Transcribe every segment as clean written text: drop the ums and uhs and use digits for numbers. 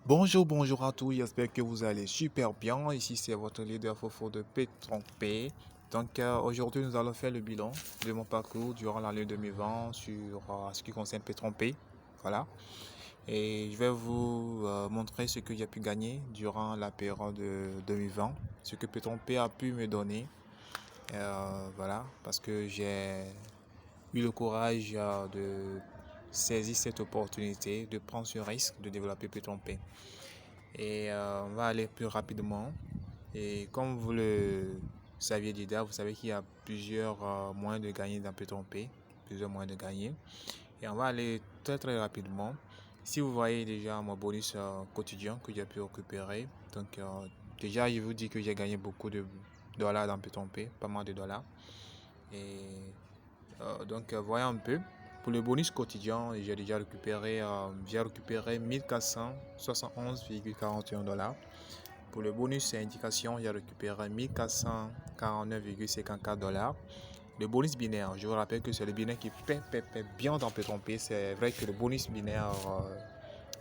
Bonjour à tous, j'espère que vous allez super bien. Ici, c'est votre leader Fofo de P-Trompé. Aujourd'hui, nous allons faire le bilan de mon parcours durant l'année 2020 sur ce qui concerne P-Trompé. Voilà. Et je vais vous montrer ce que j'ai pu gagner durant la période de 2020, ce que P-Trompé a pu me donner. Voilà, parce que j'ai eu le courage de saisir cette opportunité, de prendre ce risque de développer P-Trompé. On va aller plus rapidement. Et comme vous le saviez déjà, vous savez qu'il y a plusieurs moyens de gagner dans Péton P, plusieurs moyens de gagner. Et on va aller très rapidement. Si vous voyez déjà mon bonus quotidien que j'ai pu récupérer, déjà je vous dis que j'ai gagné beaucoup de dollars dans Péton P, pas mal de dollars. Et voyons un peu. Pour le bonus quotidien, j'ai récupéré 1471,41 dollars. Pour le bonus indication, j'ai récupéré 1449,54 dollars. Le bonus binaire, je vous rappelle que c'est le binaire qui paie bien dans Pétron P. C'est vrai que le bonus binaire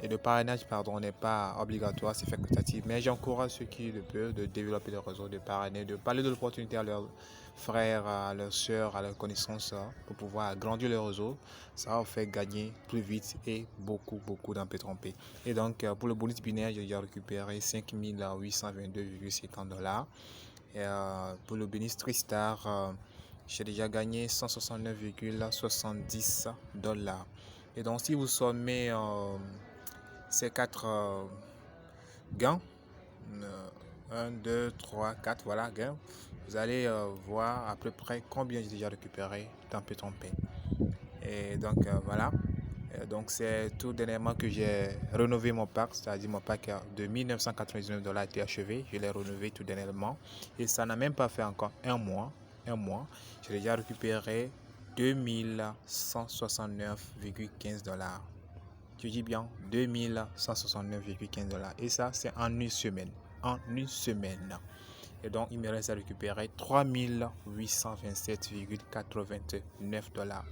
et le parrainage, pardon, n'est pas obligatoire, c'est facultatif. Mais j'encourage ceux qui le peuvent de développer le réseau, de parrainer, de parler de l'opportunité à leurs frères, à leurs soeurs, à leurs connaissances pour pouvoir agrandir le réseau. Ça va vous faire gagner plus vite et beaucoup dans Pétron P. Et donc, pour le bonus binaire, j'ai déjà récupéré 5822,50 dollars. Et pour le bonus Tristar, j'ai déjà gagné 169,70 dollars. Et donc, si vous sommez ces quatre gains, 1, 2, 3, 4, voilà, gains, vous allez voir à peu près combien j'ai déjà récupéré dans Pétron Pay. Et donc, voilà. Donc c'est tout dernièrement que j'ai rénové mon pack, c'est-à-dire mon pack de 1999 dollars a été achevé. Je l'ai rénové tout dernièrement et ça n'a même pas fait encore un mois. J'ai déjà récupéré 2169,15 dollars. Je dis bien 2169,15 dollars et ça c'est en une semaine. En une semaine. Et donc il me reste à récupérer 3827,89 dollars.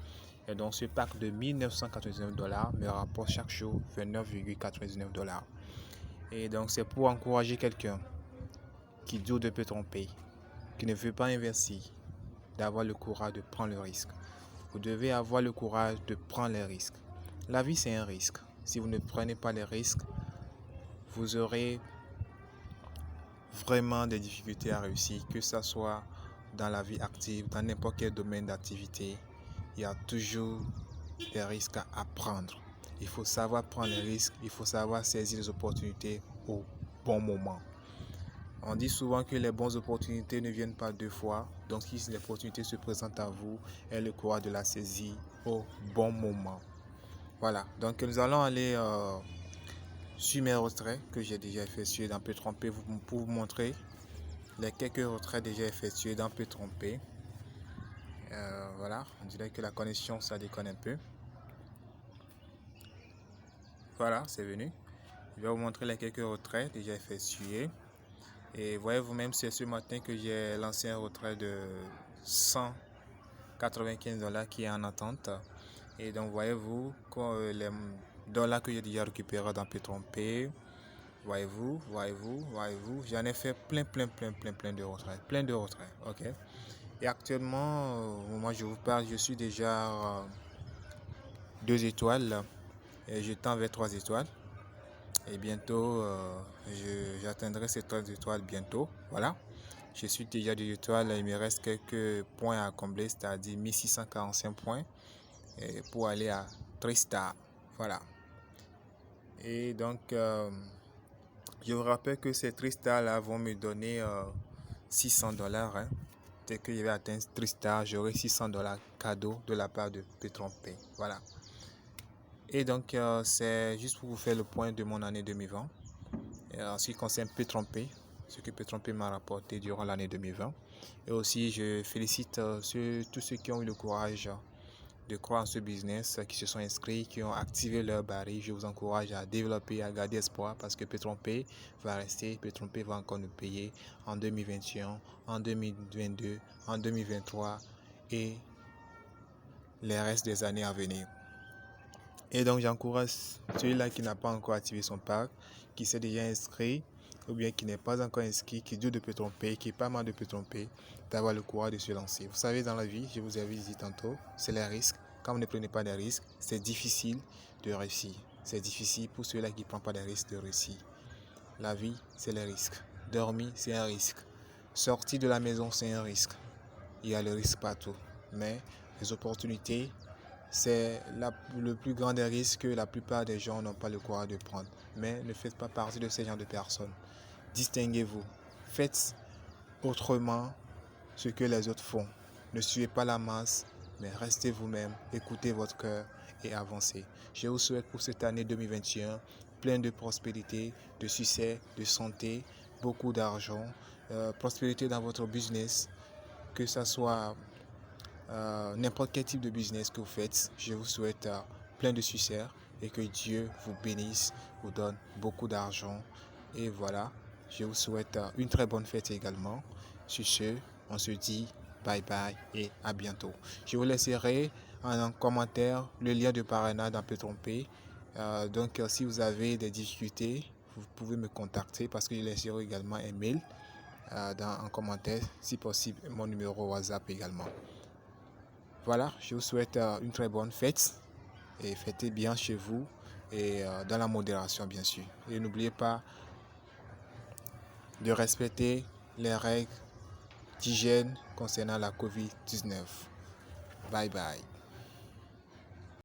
Et donc ce pack de 1999 dollars me rapporte chaque jour 29,99 dollars. Et donc c'est pour encourager quelqu'un qui doute de peut tromper, qui ne veut pas investir, d'avoir le courage de prendre le risque. Vous devez avoir le courage de prendre les risques. La vie c'est un risque. Si vous ne prenez pas les risques, vous aurez vraiment des difficultés à réussir, que ce soit dans la vie active, dans n'importe quel domaine d'activité. Il y a toujours des risques à prendre. Il faut savoir prendre les risques, il faut savoir saisir les opportunités au bon moment. On dit souvent que les bonnes opportunités ne viennent pas deux fois. Donc si l'opportunité se présente à vous, ayez le courage de la saisir au bon moment. Voilà, donc nous allons aller sur mes retraits que j'ai déjà effectués dans Pétron P pour vous montrer les quelques retraits déjà effectués dans Pétron P. Voilà, on dirait que la connexion ça déconne un peu. Voilà, c'est venu. Je vais vous montrer les quelques retraits déjà effectués. Et voyez vous-même, c'est ce matin que j'ai lancé un retrait de 195 dollars qui est en attente. Et donc, voyez-vous, les dollars que j'ai déjà récupérés dans Pétron P. Voyez-vous, j'en ai fait plein de retraits. Plein de retraits, ok. Et actuellement, au moment où je vous parle, je suis déjà 2 étoiles et je tends vers 3 étoiles. Et bientôt, j'atteindrai ces 3 étoiles bientôt. Voilà. Je suis déjà 2 étoiles. Il me reste quelques points à combler, c'est-à-dire 1645 points pour aller à 3 stars. Voilà. Et donc, je vous rappelle que ces 3 stars là vont me donner 600 dollars. Hein. Dès que je vais atteindre 3 stars, j'aurai 600 dollars cadeau de la part de Petron Pay. Voilà. Et donc, c'est juste pour vous faire le point de mon année 2020. En ce qui concerne Petron Pay, ce que Petron Pay m'a rapporté durant l'année 2020. Et aussi, je félicite tous ceux qui ont eu le courage de croire en ce business, qui se sont inscrits, qui ont activé leur baril. Je vous encourage à développer, à garder espoir parce que Petron Pay va rester, Petron Pay va encore nous payer en 2021, en 2022, en 2023 et les restes des années à venir. Et donc j'encourage celui-là qui n'a pas encore activé son pack, qui s'est déjà inscrit, ou bien qui n'est pas encore inscrit, qui doute de Petron Pay, qui n'est pas mal de Petron Pay, d'avoir le courage de se lancer. Vous savez, dans la vie, je vous avais dit tantôt, c'est les risques. Quand vous ne prenez pas des risques, c'est difficile de réussir. C'est difficile pour ceux-là qui ne prennent pas des risques de réussir. La vie, c'est les risques. Dormir, c'est un risque. Sortir de la maison, c'est un risque. Il y a le risque partout. Mais les opportunités, c'est le plus grand des risques que la plupart des gens n'ont pas le courage de prendre. Mais ne faites pas partie de ces gens de personnes. Distinguez-vous. Faites autrement ce que les autres font. Ne suivez pas la masse, mais restez vous-même, écoutez votre cœur et avancez. Je vous souhaite pour cette année 2021 plein de prospérité, de succès, de santé, beaucoup d'argent, prospérité dans votre business, que ce soit n'importe quel type de business que vous faites. Je vous souhaite plein de succès et que Dieu vous bénisse, vous donne beaucoup d'argent. Et voilà, je vous souhaite une très bonne fête également. Sur ce, on se dit bye bye et à bientôt. Je vous laisserai en commentaire le lien de parrainage dans Petron Pay. Donc si vous avez des difficultés, vous pouvez me contacter parce que je laisserai également un mail en commentaire, si possible mon numéro WhatsApp également. Voilà, je vous souhaite une très bonne fête et fêtez bien chez vous et dans la modération bien sûr. Et n'oubliez pas de respecter les règles d'hygiène concernant la COVID-19. Bye bye.